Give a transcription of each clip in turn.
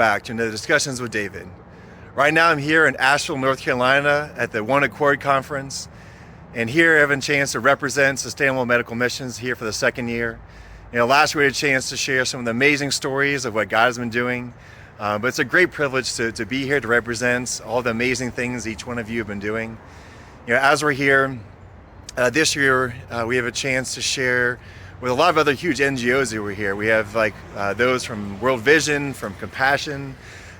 back to the Discussions with David. Right now I'm here in Ashville, North Carolina at the OneAccord conference, and here I have a chance to represent Sustainable Medical Missions here for the second year. Last year we had a chance to share some of the amazing stories of what God has been doing, but it's a great privilege to be here to represent all the amazing things each one of you have been doing. As we're here this year, we have a chance to share with a lot of other huge NGOs that were here. We have those from World Vision, from Compassion,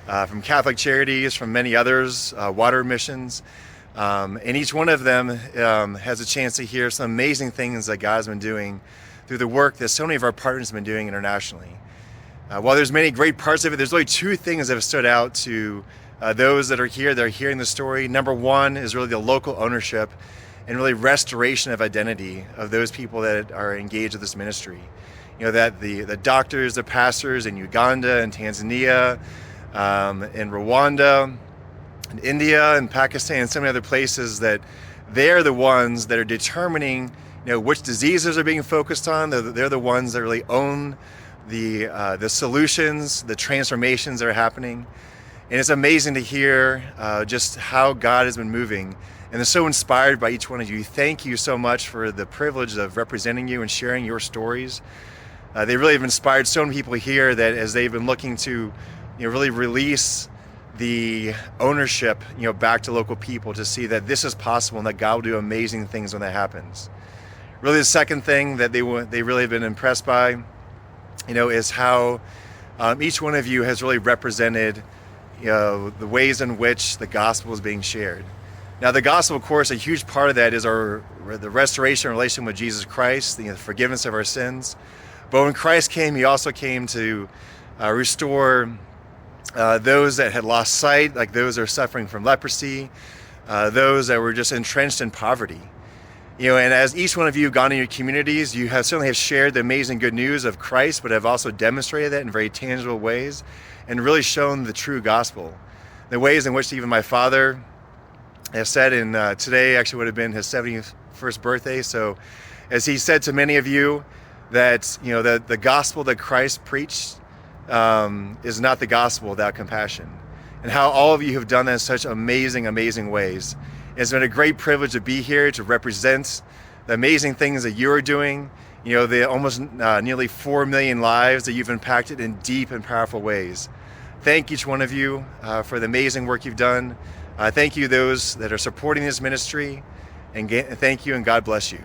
from Catholic Charities, from many others, water missions. And each one of them has a chance to hear some amazing things that God's been doing through the work that so many of our partners have been doing internationally. While there's many great parts of it, there's really two things that have stood out to those that are here, that are hearing the story. Number one is really the local ownership and really restoration of identity of those people that are engaged with this ministry. That the doctors, the pastors in Uganda and Tanzania, in Rwanda, in India and Pakistan and so many other places, that they're the ones that are determining which diseases are being focused on. They're the ones that really own the solutions, the transformations that are happening. And it's amazing to hear just how God has been moving, and they're so inspired by each one of you. Thank you so much for the privilege of representing you and sharing your stories. They really have inspired so many people here that as they've been looking to really release the ownership back to local people, to see that this is possible and that God will do amazing things when that happens. Really, the second thing that they really have been impressed by is how each one of you has really represented the ways in which the gospel is being shared. Now, the gospel, of course, a huge part of that is the restoration relation with Jesus Christ, the forgiveness of our sins. But when Christ came, he also came to restore those that had lost sight, like those that are suffering from leprosy, those that were just entrenched in poverty. And as each one of you have gone in your communities, you have certainly shared the amazing good news of Christ, but have also demonstrated that in very tangible ways and really shown the true gospel. The ways in which even my father has said, and today actually would have been his 71st birthday. So as he said to many of you, that that the gospel that Christ preached is not the gospel without compassion, and how all of you have done that in such amazing ways. It's been a great privilege to be here to represent the amazing things that you are doing, the almost nearly 4 million lives that you've impacted in deep and powerful ways. Thank each one of you for the amazing work you've done. Thank you those that are supporting this ministry, and thank you, and God bless you.